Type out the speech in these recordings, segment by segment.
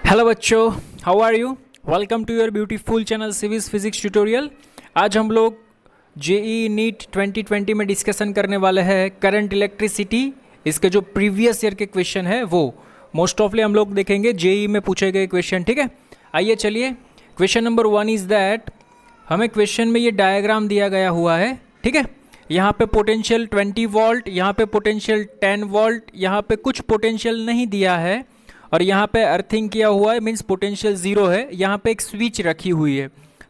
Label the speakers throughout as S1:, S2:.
S1: Hello बच्चों, how are you? Welcome to your beautiful channel civics physics tutorial. आज हम लोग जेई नीट 2020 में डिस्कशन करने वाले हैं करंट इलेक्ट्रिसिटी। इसके जो प्रीवियस ईयर के क्वेश्चन है वो मोस्ट ऑफली हम लोग देखेंगे जेई में पूछे गए क्वेश्चन। ठीक है, आइए चलिए। क्वेश्चन नंबर 1 इज़ दैट, हमें क्वेश्चन में ये डायग्राम दिया गया हुआ है। ठीक है, यहाँ पे पोटेंशियल 20 वोल्ट, यहाँ पे पोटेंशियल 10 वोल्ट, यहाँ पे कुछ पोटेंशियल नहीं दिया है और यहाँ पे अर्थिंग किया हुआ है, मीन्स पोटेंशियल ज़ीरो है। यहाँ पे एक स्विच रखी हुई है।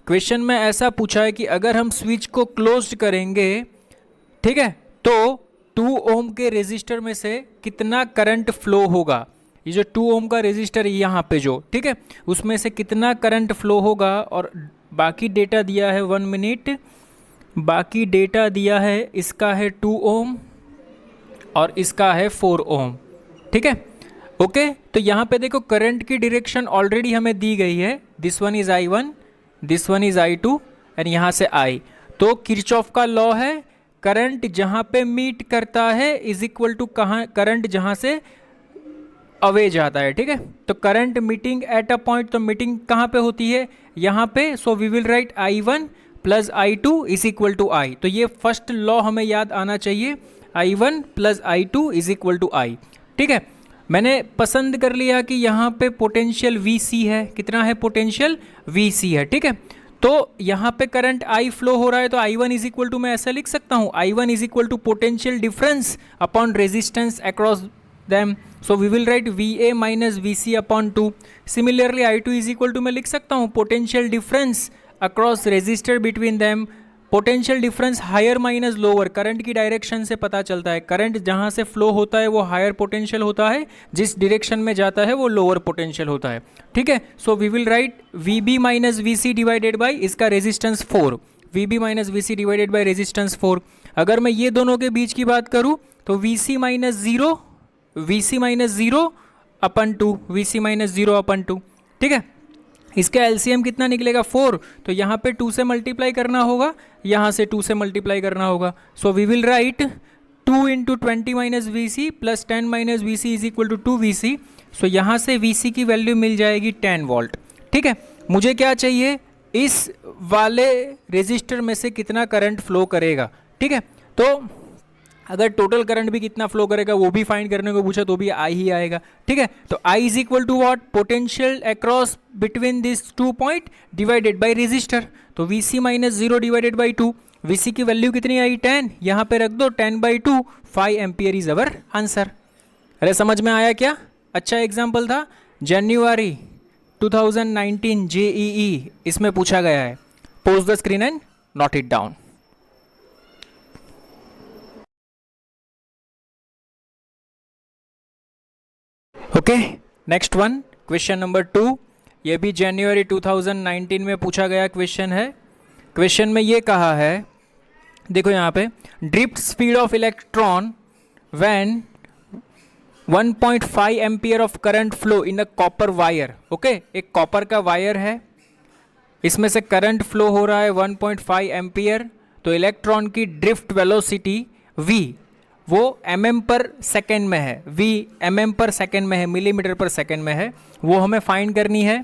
S1: क्वेश्चन में ऐसा पूछा है कि अगर हम स्विच को क्लोज्ड करेंगे, ठीक है, तो 2 ओम के रेजिस्टर में से कितना करंट फ्लो होगा। ये जो 2 ओम का रेजिस्टर यहाँ पे जो, ठीक है, उसमें से कितना करंट फ्लो होगा। और बाकी डेटा दिया है 1 मिनट, बाकी डेटा दिया है, इसका है 2 ओम और इसका है 4 ओम। ठीक है, ओके। तो यहाँ पे देखो करंट की डायरेक्शन ऑलरेडी हमें दी गई है। This one is I1, this one is I2 and यहाँ से I। तो किरचॉफ का लॉ है, करंट जहाँ पे मीट करता है इज इक्वल टू कहाँ, करंट जहाँ से अवे जाता है। ठीक है, तो current meeting at a point, तो मीटिंग कहाँ पे होती है, यहाँ पे। So we will write I1 plus I2 is equal to I। तो ये फर्स्ट लॉ हमें याद आना चाहिए, I1 plus I2 is equal to I। ठीक है, मैंने पसंद कर लिया कि यहाँ पे पोटेंशियल VC है। कितना है पोटेंशियल? VC है। ठीक है, तो यहाँ पे करंट I फ्लो हो रहा है, तो I1 इज इक्वल टू, मैं ऐसा लिख सकता हूँ, I1 is equal to potential difference upon resistance across them. So we will write VA minus VC upon 2। Similarly I2 is equal to, मैं लिख सकता हूँ potential difference across resistor between them. Potential difference higher minus lower, current की direction से पता चलता है। Current जहाँ से फ्लो होता है वो हायर पोटेंशियल होता है, जिस डायरेक्शन में जाता है वो लोअर पोटेंशियल होता है। ठीक है, so we will write VB minus VC divided by इसका resistance 4, VB minus VC divided by resistance 4। अगर मैं ये दोनों के बीच की बात करूँ तो VC माइनस 0, VC माइनस 0 अपन 2, VC माइनस 0 अपन 2। ठीक है, इसका एलसीएम कितना निकलेगा 4, तो यहाँ पे 2 से मल्टीप्लाई करना होगा, यहाँ से 2 से मल्टीप्लाई करना होगा। So we will write 2 into 20 minus VC plus 10 minus VC is equal to 2 VC। सो यहाँ से VC की वैल्यू मिल जाएगी 10 वोल्ट। ठीक है, मुझे क्या चाहिए, इस वाले रेजिस्टर में से कितना करंट फ्लो करेगा। ठीक है, तो अगर टोटल करंट भी कितना फ्लो करेगा वो भी फाइंड करने को पूछा तो भी I ही आएगा। ठीक है, तो I is equal to what, potential across between this 2 point divided by resistor. तो VC minus 0 divided by 2, VC की वैल्यू कितनी आई 10, यहाँ पे रख दो 10/2, 5 एम्पियर इज अवर आंसर। अरे समझ में आया क्या? अच्छा एग्जाम्पल था, जनवरी 2019 JEE, इसमें पूछा गया है। Pose the screen and note it down. Okay, next one, question number 2। ये भी जनवरी 2019 में पूछा गया क्वेश्चन है। क्वेश्चन में ये कहा है, देखो यहाँ पे, drift speed of electron when 1.5 ampere of current flow in a copper wire. Okay, एक कॉपर का वायर है, इसमें से करंट फ्लो हो रहा है 1.5 एम्पियर। तो इलेक्ट्रॉन की ड्रिफ्ट वेलोसिटी V वो mm पर सेकेंड में है, V mm पर सेकेंड में है, मिलीमीटर पर सेकेंड में है, वो हमें फाइंड करनी है।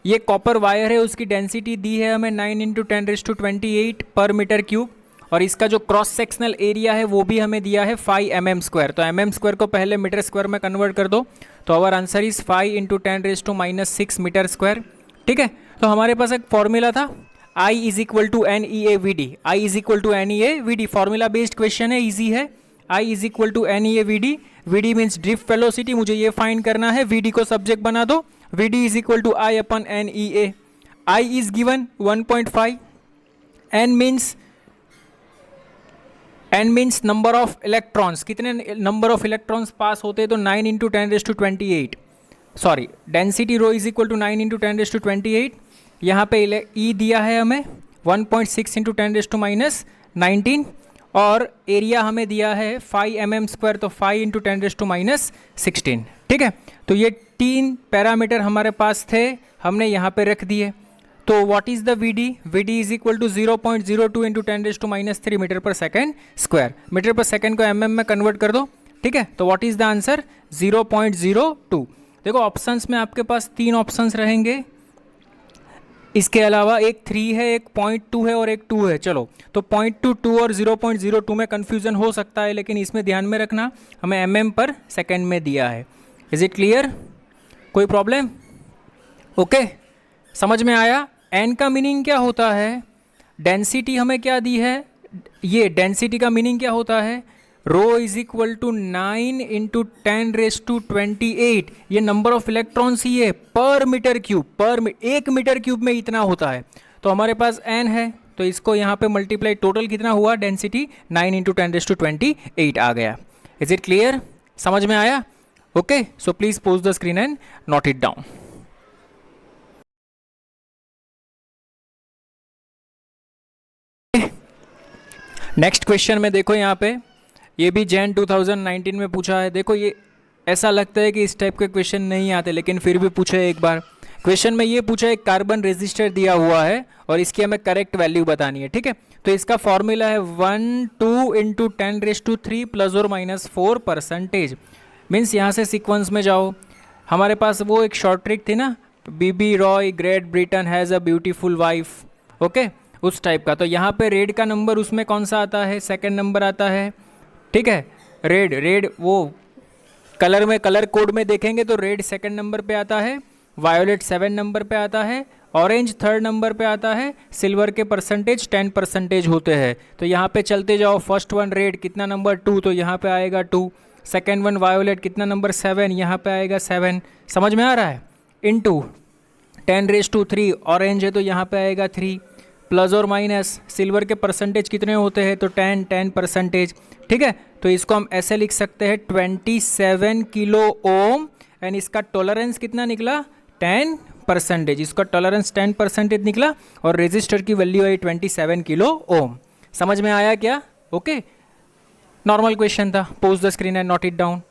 S1: ये कॉपर वायर है, उसकी डेंसिटी दी है हमें 9 इंटू 10⁻28 पर मीटर क्यूब, और इसका जो क्रॉस सेक्शनल एरिया है वो भी हमें दिया है 5 mm²। तो mm² को पहले मीटर स्क्वायर में कन्वर्ट कर दो, तो our answer is 5 into 10⁻⁻6 metre square. ठीक है, तो हमारे पास एक फॉर्मूला था, I is equal to NEA VD, I is equal to NEA VD, formula based question है, ईजी है। I is equal to NEA VD, VD means drift velocity, मुझे ये फाइंड करना है। VD को सब्जेक्ट बना दो, VD is equal to I upon NEA। I is given 1.5, N means number of electrons, कितने नंबर ऑफ इलेक्ट्रॉन्स पास होते हैं, तो 9 into 10⁻28, sorry, density rho is equal to 9 into 10⁻28। यहाँ पे E दिया है हमें 1.6 इंटू 10⁻19, और एरिया हमें दिया है 5 mm², तो 5 इंटू 10⁻16। ठीक है, तो ये 3 पैरामीटर हमारे पास थे, हमने यहाँ पे रख दिए। तो what is the VD? VD is equal to 0.02 into 10⁻³ metre per second square. Metre per second को mm में कन्वर्ट कर दो। ठीक है, तो व्हाट इज द आंसर? 0.02। देखो ऑप्शंस में आपके पास 3 ऑप्शंस रहेंगे, इसके अलावा एक 3 है, एक 0.2 है और एक 2 है। चलो तो 0.22 और 0.02 में कन्फ्यूज़न हो सकता है, लेकिन इसमें ध्यान में रखना हमें mm पर सेकेंड में दिया है। Is it clear? कोई प्रॉब्लम? ओके, समझ में आया? n का मीनिंग क्या होता है? डेंसिटी हमें क्या दी है? ये डेंसिटी का मीनिंग क्या होता है? रो इज इक्वल टू 9 इंटू 10⁻28। ये नंबर ऑफ इलेक्ट्रॉन्स ही है पर मीटर क्यूब। एक मीटर क्यूब में इतना होता है। तो हमारे पास n है, तो इसको यहाँ पे मल्टीप्लाई, टोटल कितना हुआ डेंसिटी? 9 इंटू 10⁻28 आ गया। Is it clear? समझ में आया? Okay, so please pose the screen and note it down. Next question में देखो, यहाँ पे ये भी जैन 2019 में पूछा है। देखो ये ऐसा लगता है कि इस टाइप के क्वेश्चन नहीं आते, लेकिन फिर भी पूछे एक बार। क्वेश्चन में ये पूछा है, कार्बन रेजिस्टर दिया हुआ है और इसकी हमें करेक्ट वैल्यू बतानी है, ठीक है। तो इसका फॉर्मूला है 1/2 इंटू 10⁻³ प्लस और माइनस 4%। मीन्स यहाँ से सीक्वेंस में जाओ, हमारे पास वो एक शॉर्ट ट्रिक थी ना, BB Roy Great Britain has a beautiful wife, okay, उस टाइप का। तो यहाँ पे रेड का नंबर उसमें कौन सा आता है? सेकंड नंबर आता है, ठीक है। रेड वो कलर में, कलर कोड में देखेंगे तो रेड सेकंड नंबर पे आता है, वायोलेट 7 नंबर पे आता है, ऑरेंज 3rd नंबर पे आता है, सिल्वर के परसेंटेज 10% होते हैं। तो यहाँ पे चलते जाओ, फर्स्ट वन रेड कितना नंबर 2, तो यहाँ पे आएगा 2। सेकेंड वन वायोलेट कितना नंबर 7, यहाँ पे आएगा 7। समझ में आ रहा है? इनटू 10⁻³ ऑरेंज है तो यहाँ पे आएगा 3, प्लस और माइनस सिल्वर के परसेंटेज कितने होते हैं? तो 10%, ठीक है। तो इसको हम ऐसे लिख सकते हैं 27 किलो ओम, एंड इसका टॉलरेंस कितना निकला? 10%। इसका टॉलरेंस 10% निकला और रेजिस्टर की वैल्यू है 27 किलो ओम। समझ में आया क्या? ओके, नॉर्मल क्वेश्चन था। Pause the screen and note it down.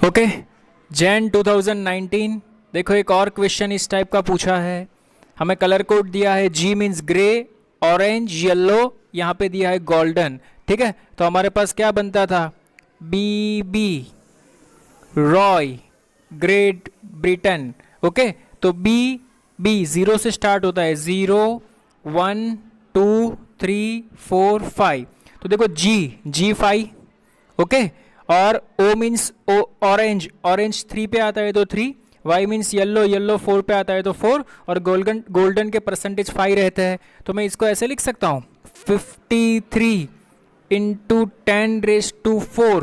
S1: Okay, Jain 2019। देखो एक और क्वेश्चन इस टाइप का पूछा है, हमें कलर कोड दिया है, G means grey, orange, yellow, यहाँ पे दिया है गोल्डन, ठीक है। तो हमारे पास क्या बनता था? बीबी रॉय ग्रेट ब्रिटेन, ओके। तो बी 0 से स्टार्ट होता है, 0 1 2 3 4 5। तो देखो जी 5, ओके। और O मीन्स ऑरेंज 3 पे आता है तो 3, Y मीन्स येलो 4 पे आता है तो 4, और गोल्डन के परसेंटेज 5 रहते हैं। तो मैं इसको ऐसे लिख सकता हूँ 53 इंटू 10⁻⁴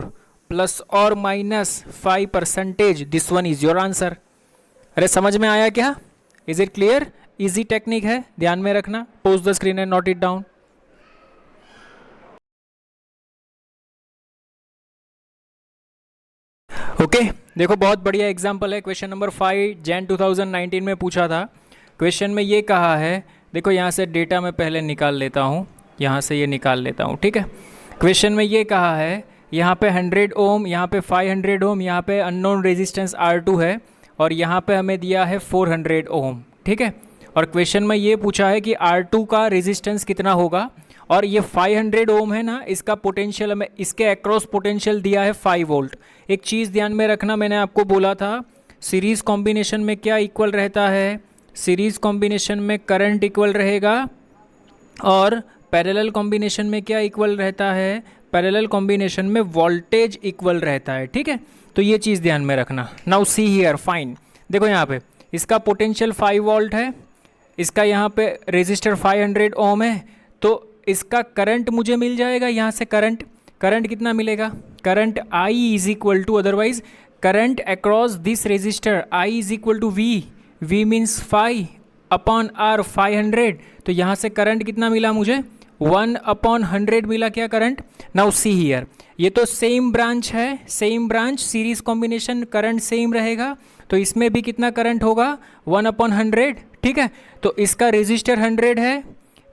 S1: प्लस और minus 5%। This one is your answer. अरे समझ में आया क्या? Is it clear? Easy technique है, ध्यान में रखना। Pose the screen and note it down. Okay, देखो बहुत बढ़िया एग्जाम्पल है। क्वेश्चन नंबर 5 जैन 2019 में पूछा था। क्वेश्चन में ये कहा है, देखो यहाँ से डेटा मैं पहले निकाल लेता हूँ, यहाँ से ये निकाल लेता हूँ, ठीक है। क्वेश्चन में ये कहा है, यहाँ पे 100 ओम, यहाँ पे 500 ओम, यहाँ पे अननोन रेजिस्टेंस R2 है, और यहाँ पे हमें दिया है 400 ओम, ठीक है। और क्वेश्चन में ये पूछा है कि R2 का रेजिस्टेंस कितना होगा, और ये 500 ओम है ना, इसका पोटेंशियल हमें, इसके अक्रॉस पोटेंशियल दिया है 5 वोल्ट। एक चीज़ ध्यान में रखना, मैंने आपको बोला था सीरीज़ कॉम्बिनेशन में क्या इक्वल रहता है? सीरीज़ कॉम्बिनेशन में करंट इक्वल रहेगा, और पैरेलल कॉम्बिनेशन में क्या इक्वल रहता है? पैरेलल कॉम्बिनेशन में वोल्टेज इक्वल रहता है, ठीक है। तो ये चीज़ ध्यान में रखना। Now see here, fine. देखो यहाँ पे इसका पोटेंशियल 5 वोल्ट है, इसका यहाँ पे रेजिस्टर 500 ओम है, तो इसका करंट मुझे मिल जाएगा यहाँ से। करंट कितना मिलेगा? Current I is equal to, otherwise current across this resistor I is equal to V means 5 upon R 500। तो यहाँ से करंट कितना मिला मुझे? 1/100 मिला क्या करंट? नाउ सी हियर, ये तो सेम ब्रांच है, same branch, series combination, current same रहेगा, तो इसमें भी कितना करंट होगा? 1/100, ठीक है। तो इसका रेजिस्टर 100 है,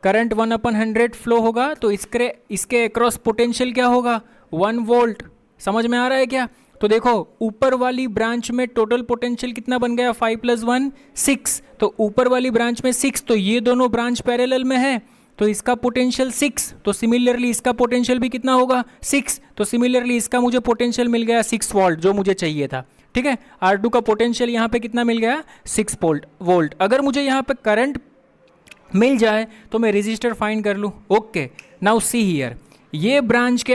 S1: करंट 1/100 फ्लो होगा, तो इसके अक्रॉस पोटेंशियल क्या होगा? 1 वोल्ट। समझ में आ रहा है क्या? तो देखो ऊपर वाली ब्रांच में टोटल पोटेंशियल कितना बन गया? 5 + 1 6। तो ऊपर वाली ब्रांच में 6, तो ये दोनों ब्रांच पैरेलल में है, तो इसका पोटेंशियल 6, तो सिमिलरली इसका पोटेंशियल भी कितना होगा 6, तो सिमिलरली इसका मुझे पोटेंशियल मिल गया 6 वोल्ट जो मुझे चाहिए था। ठीक है, R2 का पोटेंशियल यहाँ पे कितना मिल गया 6 वोल्ट। अगर मुझे यहाँ पे करंट मिल जाए तो मैं रेजिस्टर फाइंड कर लूँ। ओके, नाउ सी हियर, ये ब्रांच के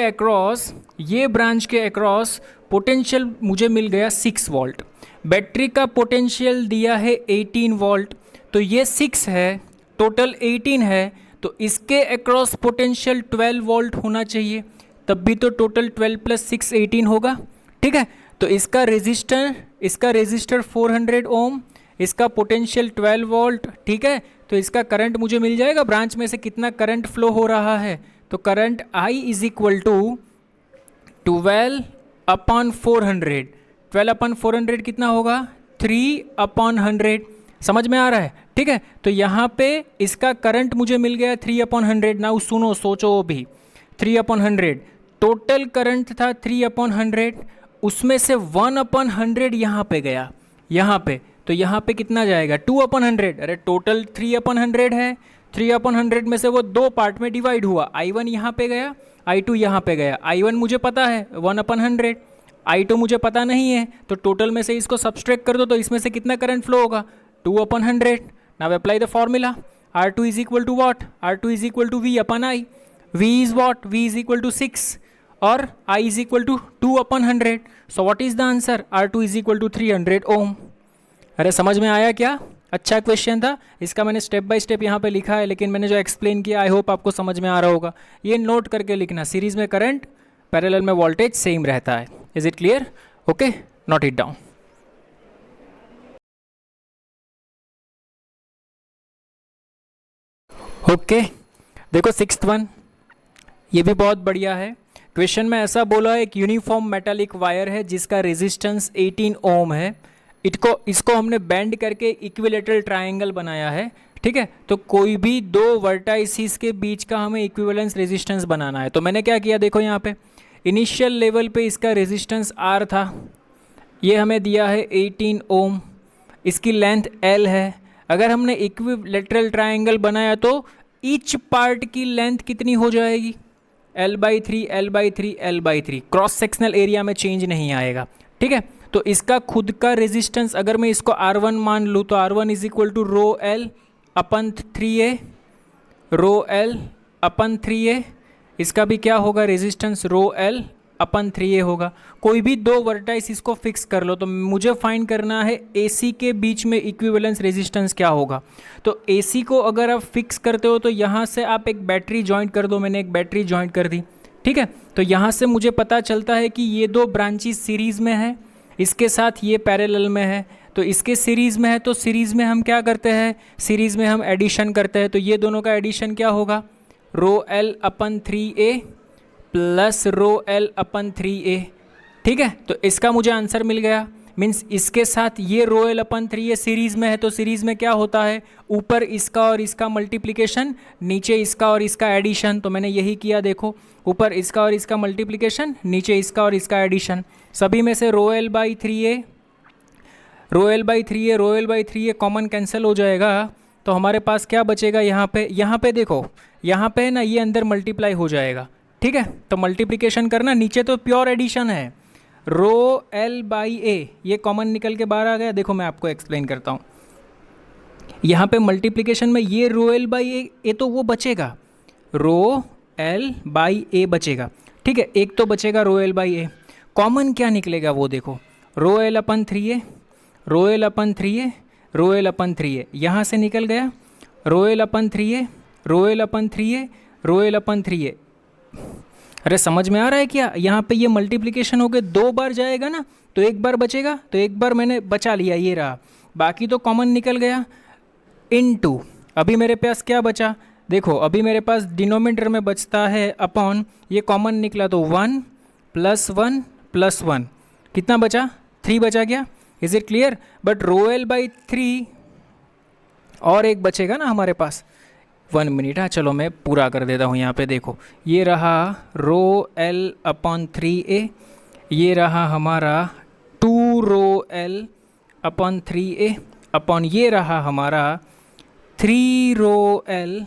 S1: अक्रॉस पोटेंशियल मुझे मिल गया 6 वोल्ट। बैटरी का पोटेंशियल दिया है 18 वोल्ट, तो ये 6 है, टोटल 18 है, तो इसके अक्रॉस पोटेंशियल 12 वोल्ट होना चाहिए, तब भी तो टोटल 12 + 6 18 होगा। ठीक है, तो इसका रेजिस्टर 400 ओम, इसका पोटेंशियल 12 वोल्ट। ठीक है, तो इसका करंट मुझे मिल जाएगा, ब्रांच में से कितना करंट फ्लो हो रहा है, तो करंट I = 12/400। 12/400 कितना होगा 3/100। समझ में आ रहा है? ठीक है, तो यहाँ पे इसका करंट मुझे मिल गया 3/100। नाउ सुनो, सोचो भी, 3/100 टोटल करंट था 3/100, उसमें से 1/100 यहाँ पे गया, यहाँ पे, तो यहाँ पे कितना जाएगा 2/100। अरे टोटल 3/100 है, 3/100 में से वो 2 पार्ट में डिवाइड हुआ, I1 यहाँ पे गया, I2 यहाँ पे गया। I1 मुझे पता है 1/100, I2 मुझे पता नहीं है, तो टोटल में से इसको सब्सट्रैक्ट कर दो, तो इसमें से कितना करंट फ्लो होगा 2/100। Now apply the formula, R2 = what? R2 = V/I। V is what? V = 6 और I = 2/100। So what is the answer? R2 = 300 ओम। अरे समझ में आया क्या? अच्छा क्वेश्चन था, इसका मैंने स्टेप बाय स्टेप यहाँ पे लिखा है, लेकिन मैंने जो एक्सप्लेन किया आई होप आपको समझ में आ रहा होगा। ये नोट करके लिखना, सीरीज में करंट, पैरेलल में वोल्टेज सेम रहता है। Is it clear? Okay, note it down. Okay, देखो 6th वन, ये भी बहुत बढ़िया है। क्वेश्चन में ऐसा बोला है, एक यूनिफॉर्म मेटालिक वायर है जिसका रेजिस्टेंस 18 ओम है, इसको हमने बेंड करके इक्विलेटरल ट्रायंगल बनाया है। ठीक है, तो कोई भी 2 वर्टाइसिस के बीच का हमें इक्विवेलेंस रेजिस्टेंस बनाना है। तो मैंने क्या किया, देखो यहाँ पे इनिशियल लेवल पे इसका रेजिस्टेंस R था, ये हमें दिया है 18 ओम, इसकी लेंथ L है। अगर हमने इक्विलेटरल ट्रायंगल बनाया तो ईच पार्ट की लेंथ कितनी हो जाएगी, L/3 L/3 L/3, cross sectional area में चेंज नहीं आएगा। ठीक है, तो इसका खुद का रेजिस्टेंस अगर मैं इसको R1 मान लूँ तो R1 = ρL/3A, ρL/3A, इसका भी क्या होगा रेजिस्टेंस ρL/3A होगा। कोई भी 2 वर्टाइस इसको फिक्स कर लो, तो मुझे फाइंड करना है AC के बीच में इक्विवेलेंस रेजिस्टेंस क्या होगा। तो AC को अगर आप फिक्स करते हो तो यहाँ से आप एक बैटरी ज्वाइंट कर दो, मैंने एक बैटरी ज्वाइंट कर दी। ठीक है, तो यहाँ से मुझे पता चलता है कि ये 2 ब्रांचेस सीरीज़ में है, इसके साथ ये पैरेलल में है, तो इसके सीरीज़ में है, तो सीरीज़ में हम क्या करते हैं, सीरीज़ में हम एडिशन करते हैं। तो ये दोनों का एडिशन क्या होगा, ρL/3A + ρL/3A। ठीक है, तो इसका मुझे आंसर मिल गया। मीन्स इसके साथ ये ρL/3A सीरीज़ में है, तो सीरीज़ में क्या होता है, ऊपर इसका और इसका मल्टीप्लिकेशन, नीचे इसका और इसका एडिशन। तो मैंने यही किया, देखो ऊपर इसका और इसका मल्टीप्लिकेशन, नीचे इसका और इसका एडिशन। सभी में से ρL/3A कॉमन कैंसिल हो जाएगा, तो हमारे पास क्या बचेगा, यहाँ पे देखो, यहाँ पे ना ये अंदर मल्टीप्लाई हो जाएगा। ठीक है, तो मल्टीप्लिकेशन करना, नीचे तो प्योर एडिशन है, ρL/A ये कॉमन निकल के बाहर आ गया। देखो मैं आपको एक्सप्लेन करता हूँ, यहाँ पे मल्टीप्लिकेशन में ये ρL/A तो वो बचेगा, ρL/A बचेगा। ठीक है, एक तो बचेगा ρL/A, कॉमन क्या निकलेगा वो देखो, ρL/3A यहाँ से निकल गया, ρL/3A। अरे समझ में आ रहा है क्या? यहाँ पे ये मल्टीप्लिकेशन हो गए, 2 बार जाएगा ना, तो 1 बार बचेगा, तो 1 बार मैंने बचा लिया, ये रहा, बाकी तो कॉमन निकल गया। इनटू अभी मेरे पास क्या बचा, देखो अभी मेरे पास डिनोमिनेटर में बचता है अपॉन, ये कॉमन निकला तो 1 + 1 + 1 कितना बचा, 3 बचा गया। Is it clear? But ρL/3 और एक बचेगा ना हमारे पास, 1 मिनट, हाँ चलो मैं पूरा कर देता हूँ। यहाँ पे देखो, ये रहा ρL/3A, ये रहा हमारा 2 ρL/3A अपॉन ये रहा हमारा 3 ρL/3A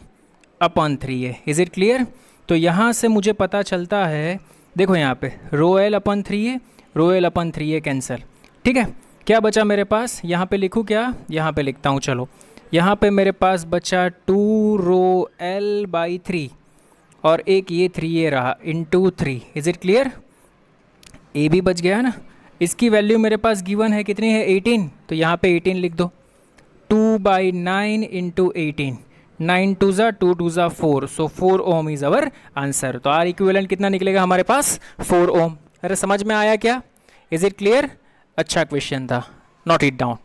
S1: अपॉन 3 है। Is it clear? तो यहाँ से मुझे पता चलता है, देखो यहाँ पे रो एल अपॉन 3 है, रो एल अपॉन 3 है कैंसिल। ठीक है, क्या बचा मेरे पास? यहाँ पे लिखूँ क्या? यहाँ पे लिखता हूँ, चलो। यहाँ पे मेरे पास बचा 2 रो एल बाई 3 और एक ये 3 ये रहा into 3। Is it clear? A भी बच गया ना। इसकी वैल्यू मेरे पास गिवन है, कितनी है? 18। तो यहाँ पे 18 लिख दो। 2/9 इंटू 18, 9 2 ज़ा 2 2 ज़ा 4, सो 4 ओम इज़ अवर आंसर। तो आर इक्विवेलेंट कितना निकलेगा हमारे पास? 4 ओम। अरे समझ में आया क्या? Is it clear? अच्छा क्वेश्चन था, नोट इट डाउन।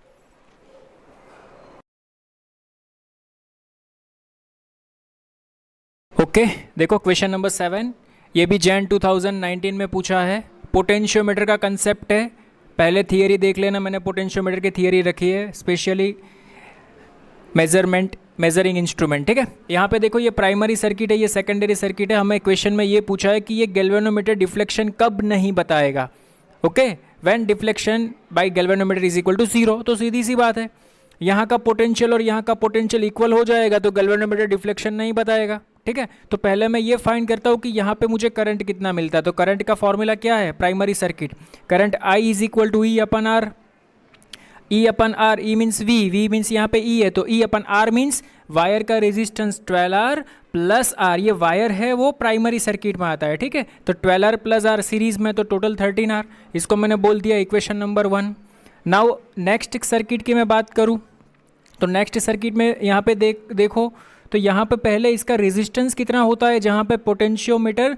S1: ओके, देखो क्वेश्चन नंबर 7, ये भी जैन 2019 में पूछा है। पोटेंशियोमीटर का कंसेप्ट है, पहले थियरी देख लेना, मैंने पोटेंशियोमीटर की थियरी रखी है, स्पेशली मेजरिंग इंस्ट्रूमेंट। ठीक है, यहाँ पे देखो ये प्राइमरी सर्किट है, ये सेकेंडरी सर्किट है। हमें क्वेश्चन में ये पूछा है कि ये गैल्वेनोमीटर डिफ्लेक्शन कब नहीं बताएगा। Okay, when deflection by galvanometer is equal to 0। तो सीधी सी बात है, यहाँ का पोटेंशियल और यहाँ का पोटेंशियल इक्वल हो जाएगा तो गैल्वेनोमीटर डिफ्लेक्शन नहीं बताएगा। ठीक है, तो पहले मैं ये फाइंड करता हूँ कि यहाँ पे मुझे करंट कितना मिलता है। तो करंट का फॉर्मूला क्या है? Primary circuit current I is equal to E upon R. E upon R, E means V, V means यहाँ पे ई है, तो E upon R means wire का रेजिस्टेंस 12R प्लस आर। ये वायर है वो प्राइमरी सर्किट में आता है। ठीक है, तो 12R प्लस आर सीरीज में, तो टोटल 13R। इसको मैंने बोल दिया equation number 1। Now next circuit की मैं बात करूँ तो नेक्स्ट सर्किट में यहाँ पे देखो तो यहाँ पे पहले इसका रेजिस्टेंस कितना होता है, जहाँ पे पोटेंशियोमीटर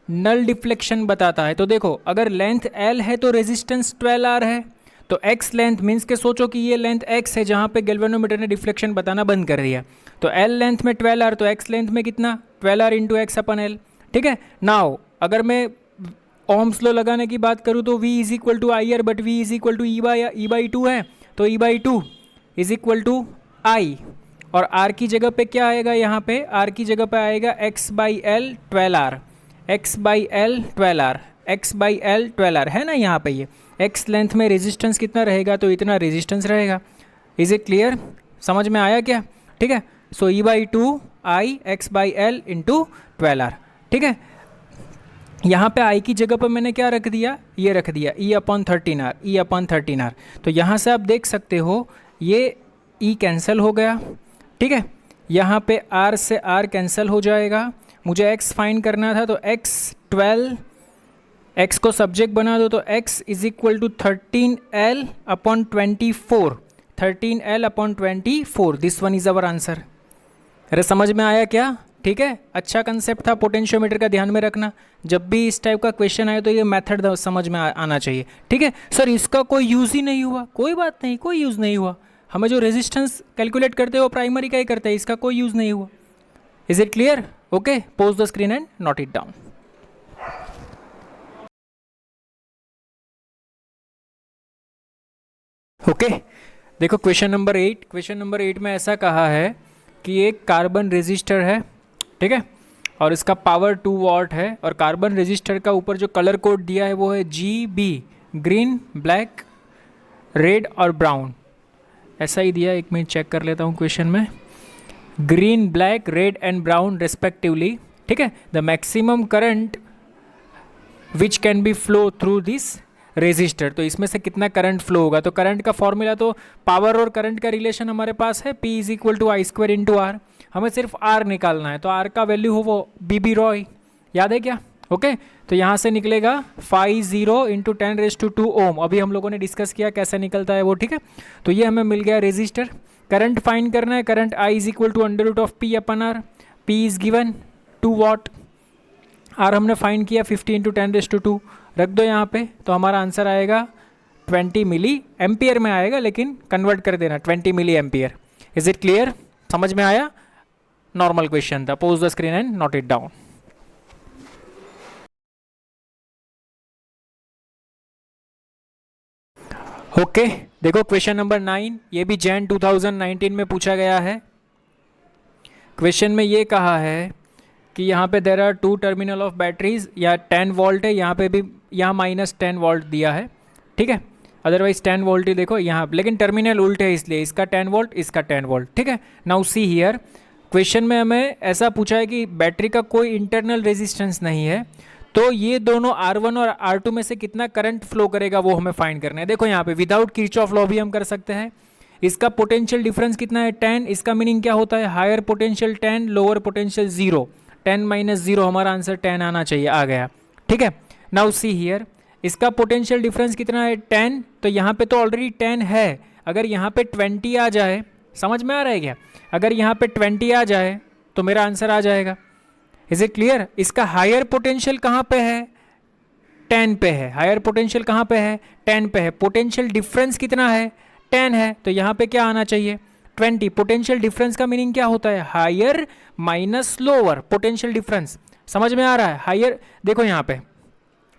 S1: नल डिफ्लेक्शन बताता है। तो देखो अगर लेंथ L है तो रेजिस्टेंस 12R है, तो x लेंथ मीन्स के सोचो कि ये लेंथ x है जहाँ पे गैल्वेनोमीटर ने डिफ्लेक्शन बताना बंद कर दिया। तो L लेंथ में 12R, तो x लेंथ में कितना? 12R into x upon L। ठीक है, नाउ अगर मैं ओम्स लॉ लगाने की बात करूँ तो v is equal to I R, but v is equal to E by 2 है, तो E by 2 is equal to I. और r की जगह पे क्या आएगा? यहाँ पे r की जगह पे आएगा x by L 12R, x by L 12R, x by L 12R है ना। यहाँ पे ये x लेंथ में रेजिस्टेंस कितना रहेगा? तो इतना रेजिस्टेंस रहेगा। Is it clear? समझ में आया क्या? ठीक है, so E by 2 I X by L into 12R। ठीक है, यहाँ पे i की जगह पर मैंने क्या रख दिया? ये रख दिया e upon 13R, e upon 13R। तो यहाँ से आप देख सकते हो ये e कैंसिल हो गया। ठीक है, यहाँ पे r से r कैंसिल हो जाएगा। मुझे x फाइंड करना था, तो x 12, x को सब्जेक्ट बना दो, तो x is equal to 13L upon 24, 13L upon 24। This one is our answer. अरे समझ में आया क्या? ठीक है, अच्छा कंसेप्ट था पोटेंशियोमीटर का, ध्यान में रखना। जब भी इस टाइप का क्वेश्चन आए तो ये मेथड समझ में आना चाहिए। ठीक है सर, इसका कोई यूज़ ही नहीं हुआ, कोई बात नहीं, कोई यूज़ नहीं हुआ। हमें जो रेजिस्टेंस कैलकुलेट करते हो प्राइमरी का ही करते हैं, इसका कोई यूज़ नहीं हुआ। Is it clear? Okay, pose the screen and note it down. Okay, देखो क्वेश्चन नंबर 8। क्वेश्चन नंबर 8 में ऐसा कहा है कि एक कार्बन रेजिस्टर है, ठीक है, और इसका पावर 2 वाट है, और कार्बन रेजिस्टर का ऊपर जो कलर कोड दिया है वो है GB, ग्रीन, ब्लैक, रेड और ब्राउन। ऐसा ही दिया, एक मिनट चेक कर लेता हूँ क्वेश्चन में। Green, black, red and brown respectively. ठीक है, the maximum current which can be flow through this resistor. तो इसमें से कितना करंट फ्लो होगा? तो करंट का फॉर्मूला तो पावर और करंट का रिलेशन हमारे पास है, P is equal to I square into R. हमें सिर्फ R निकालना है, तो R का वैल्यू हो वो BB रॉय, याद है क्या? ओके, तो यहाँ से निकलेगा 50 इंटू 10⁻²⁴ ओम। अभी हम लोगों ने डिस्कस किया कैसे निकलता है वो। ठीक है, तो ये हमें मिल गया रेजिस्टर। करंट फाइंड करना है, current I is equal to √P upon R. P is given 2 watt, R हमने फाइंड किया 50 इंटू 10⁻², रख दो यहाँ पे, तो हमारा आंसर आएगा 20 मिली एम्पियर में आएगा, लेकिन कन्वर्ट कर देना 20 milli ampere. Is it clear? समझ में आया? नॉर्मल क्वेश्चन था। Pause the screen and note it down. Okay, देखो क्वेश्चन नंबर 9, ये भी जैन 2019 में पूछा गया है। क्वेश्चन में ये कहा है कि यहाँ पे there are 2 terminal of batteries, या 10 वोल्ट है, यहाँ पे भी यहाँ -10 वोल्ट दिया है। ठीक है, अदरवाइज 10 वोल्ट ही देखो यहाँ, लेकिन टर्मिनल उल्टे है इसलिए इसका 10 वोल्ट, इसका 10 वोल्ट। ठीक है, नाउ सी हियर, क्वेश्चन में हमें ऐसा पूछा है कि बैटरी का कोई इंटरनल रेजिस्टेंस नहीं है, तो ये दोनों R1 और R2 में से कितना करंट फ्लो करेगा वो हमें फाइंड करना है। देखो यहाँ पे विदाउट किरचॉफ लॉ भी हम कर सकते हैं। इसका पोटेंशियल डिफरेंस कितना है 10, इसका मीनिंग क्या होता है higher potential 10 lower potential 0, 10 minus 0 हमारा आंसर 10 आना चाहिए, आ गया। ठीक है, नाउ सी हियर इसका पोटेंशियल डिफरेंस कितना है 10, तो यहाँ पे तो ऑलरेडी 10 है, अगर यहाँ पे 20 आ जाए, समझ में आ रहा है क्या, अगर यहाँ पे 20 आ जाए तो मेरा आंसर आ जाएगा। Is it clear? इसका हायर पोटेंशियल कहाँ पे है 10 पे है, हायर पोटेंशियल कहाँ पे है 10 पे है, पोटेंशियल डिफरेंस कितना है 10 है, तो यहाँ पे क्या आना चाहिए 20। पोटेंशियल डिफरेंस का मीनिंग क्या होता है higher minus lower potential difference, समझ में आ रहा है। हायर देखो यहाँ पे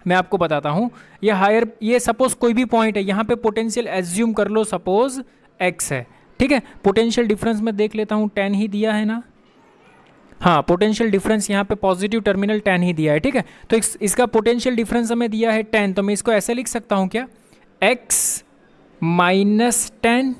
S1: मैं आपको बताता हूँ, ये हायर, ये सपोज कोई भी पॉइंट है, यहाँ पे पोटेंशियल एज्यूम कर लो सपोज x है, ठीक है। पोटेंशियल डिफरेंस में देख लेता हूँ 10 ही दिया है ना, हाँ पोटेंशियल डिफरेंस यहाँ पे पॉजिटिव टर्मिनल 10 ही दिया है, ठीक है। तो इसका पोटेंशियल डिफरेंस हमें दिया है 10, तो मैं इसको ऐसे लिख सकता हूँ क्या x minus 10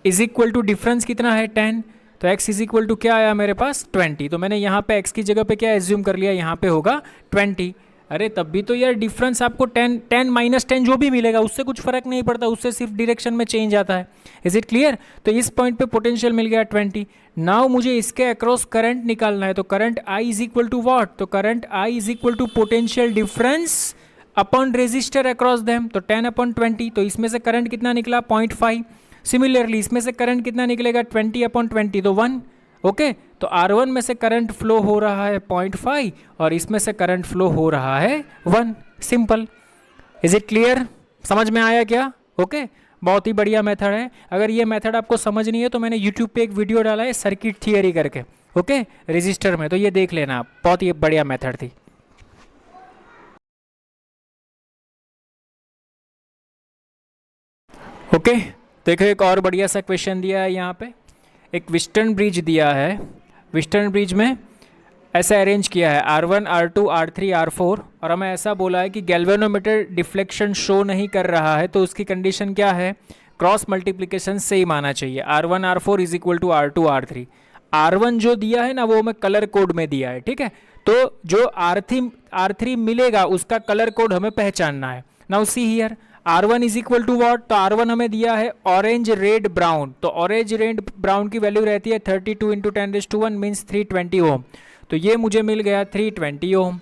S1: is equal to difference कितना है 10, तो x इज इक्वल टू क्या आया मेरे पास 20, तो मैंने यहाँ पे x की जगह पे क्या एज्यूम कर लिया, यहाँ पे होगा 20। अरे तब भी तो यार डिफरेंस आपको 10 माइनस 10 जो भी मिलेगा उससे कुछ फर्क नहीं पड़ता, उससे सिर्फ डायरेक्शन में चेंज आता है। Is it clear? तो इस पॉइंट पे पोटेंशियल मिल गया 20। नाउ मुझे इसके अक्रॉस करंट निकालना है, तो current I is equal to what, तो current I is equal to potential difference upon resistor across them, तो 10 अपॉन 20, तो इसमें से करंट कितना निकला 0.5। सिमिलरली इसमें से करंट कितना निकलेगा 20 अपॉन 20, तो 1। ओके, तो R1 में से करंट फ्लो हो रहा है 0.5 और इसमें से करंट फ्लो हो रहा है 1। सिंपल। Is it clear? समझ में आया क्या? ओके, बहुत ही बढ़िया मेथड है। अगर ये मेथड आपको समझ नहीं है तो मैंने यूट्यूब पे एक वीडियो डाला है सर्किट थियरी करके, ओके, रजिस्टर में, तो ये देख लेना आप, बहुत ही बढ़िया मेथड थी। ओके, देखो एक और बढ़िया सा क्वेश्चन दिया है यहाँ पे, एक वेस्टर्न ब्रिज दिया है। वेस्टर्न ब्रिज में ऐसा अरेंज किया है R1, R2, R3, R4 और हमें ऐसा बोला है कि गैल्वेनोमीटर डिफ्लेक्शन शो नहीं कर रहा है, तो उसकी कंडीशन क्या है क्रॉस मल्टीप्लिकेशन सेम आना चाहिए। R1, R4 is equal to R2, R3। R1 जो दिया है ना वो हमें कलर कोड में दिया है, ठीक है, तो जो R3 मिलेगा उसका कलर कोड हमें पहचानना है। Now see here R1 is equal to what, तो R1 हमें दिया है ऑरेंज रेड ब्राउन, तो ऑरेंज रेड ब्राउन की वैल्यू रहती है 32 इंटू 10⁻⁴ मीन्स 320 ओम, तो ये मुझे मिल गया 320 ओम,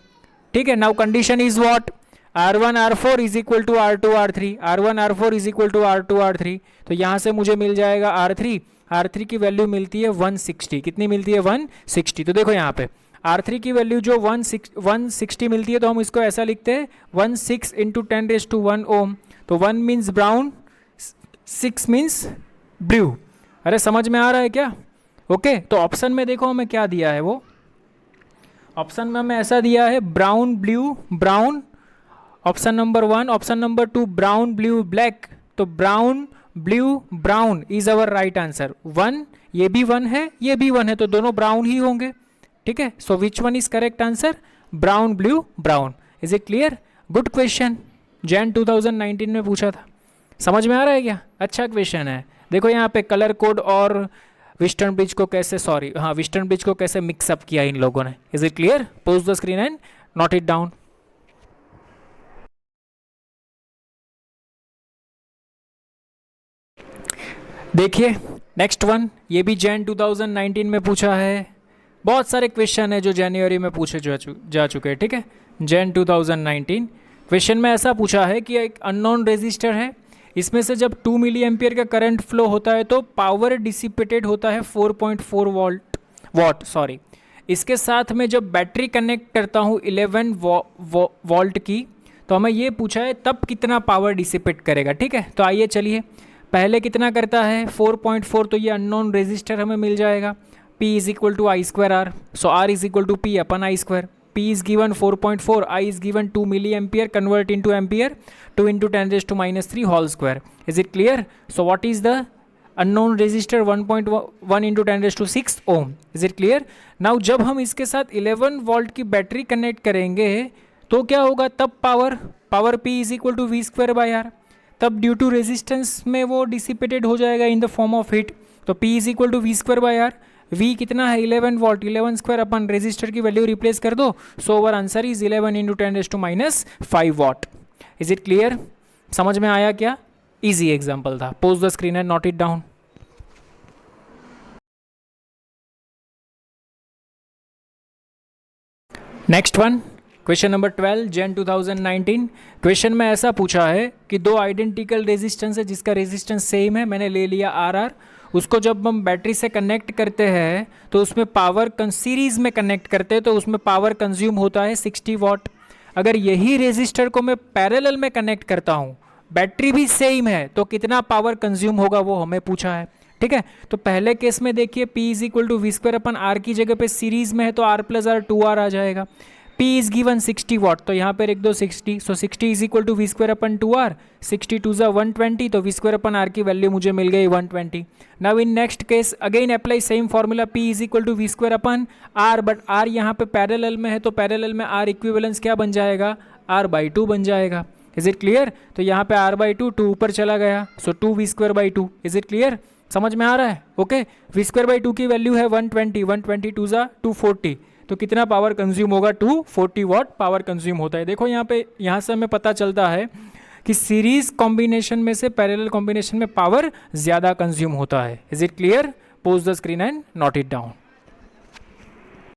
S1: ठीक है। Now condition is what R1 R4 is equal to R2 R3, R1 R4 is equal to R2 R3, तो यहाँ से मुझे मिल जाएगा R3 की वैल्यू मिलती है 160, कितनी मिलती है 160, तो देखो यहाँ पे R3 की वैल्यू जो 160 मिलती है, तो हम इसको ऐसा लिखते हैं 16 इंटू 10⁻⁴ ओम, तो 1 मीन्स ब्राउन, 6 मीन्स ब्लू। अरे समझ में आ रहा है क्या? ओके, तो ऑप्शन में देखो हमें क्या दिया है, वो ऑप्शन में हमें ऐसा दिया है brown blue brown, option number 1, option number 2 brown blue black, तो brown blue brown is our right answer. 1, ये भी 1 है, ये भी 1 है, तो दोनों ब्राउन ही होंगे, ठीक है। So which one is correct answer? Brown blue brown. Is it clear? Good question, Jain 2019 में पूछा था। समझ में आ रहा है क्या? अच्छा क्वेश्चन है। देखो यहाँ पे कलर कोड और वेस्टर्न ब्रिज को कैसे, वेस्टर्न ब्रिज को कैसे मिक्सअप किया इन लोगों ने। Is it clear? Pose the screen and note it down. देखिए नेक्स्ट वन, ये भी जैन 2019 में पूछा है। बहुत सारे क्वेश्चन है जो जनवरी में पूछे जा चुके हैं, ठीक है। जैन 2019 क्वेश्चन में ऐसा पूछा है कि एक अननोन रेजिस्टर है, इसमें से जब 2 मिली एम्पियर का करंट फ्लो होता है तो पावर डिसिपेटेड होता है 4.4 वॉट। इसके साथ में जब बैटरी कनेक्ट करता हूँ 11 वोल्ट की, तो हमें ये पूछा है तब कितना पावर डिसिपेट करेगा, ठीक है। तो आइए चलिए, पहले कितना करता है 4.4, तो ये अननोन रेजिस्टर हमें मिल जाएगा। P is equal to I square R, so R is equal to P upon I square. P is given 4.4, I is given 2 milliampere, convert into ampere, 2 into 10⁻³ whole square. Is it clear? So what is the unknown resistor? 1.1 into 10⁻⁶ ohm. Is it clear? Now जब हम इसके साथ 11 volt की battery connect करेंगे तो क्या होगा, तब power P is equal to V square by R, तब ड्यू टू रेजिस्टेंस में वो डिसिपेटेड हो जाएगा in the form of heat, तो P is equal to V square by R। V कितना है 11 वॉट, 11 स्क्वायर अपन रेजिस्टर की value replace कर दो, so over answer is 11 into 10⁻⁵ watt. Is it clear? समझ में आया क्या? इजी एग्जाम्पल था। Pause the screen and note it down. Next one, question number 12 Jain 2019। Question में ऐसा पूछा है कि दो आइडेंटिकल रेजिस्टेंस है जिसका रेजिस्टेंस सेम है, मैंने ले लिया RR, उसको जब हम बैटरी से कनेक्ट करते हैं तो उसमें पावर सीरीज में कनेक्ट करते हैं तो उसमें पावर कंज्यूम होता है 60 वॉट। अगर यही रेजिस्टर को मैं पैरेलल में कनेक्ट करता हूँ, बैटरी भी सेम है, तो कितना पावर कंज्यूम होगा वो हमें पूछा है। ठीक है, तो पहले केस में देखिए P is equal to V square upon R की जगह पे सीरीज में है तो R प्लस R 2R आ जाएगा। P इज गिवन 60 वॉट, तो यहाँ पे लिख दो 60, so 60 is equal to V square upon 2R, 60 2 ज़ा 120, तो वी स्क्वायर अपन R की वैल्यू मुझे मिल गई 120। Now in next case again apply same formula, P is equal to V square upon R, but R यहाँ पे parallel में है तो पैरेलल में R इक्विवेलेंस क्या बन जाएगा, R/2 बन जाएगा। Is it clear? तो यहाँ पे R/2 2 ऊपर चला गया, so 2 V square by 2। Is it clear? समझ में आ रहा है? ओके, वी स्क्वायर बाई 2 की वैल्यू है 120, 120 2 ज़ा 240, तो कितना पावर कंज्यूम होगा, 240 वॉट पावर कंज्यूम होता है। देखो यहाँ पे, यहाँ से हमें पता चलता है कि सीरीज कॉम्बिनेशन में से पैरेलल कॉम्बिनेशन में पावर ज़्यादा कंज्यूम होता है। Is it clear? Pose the screen and note it down.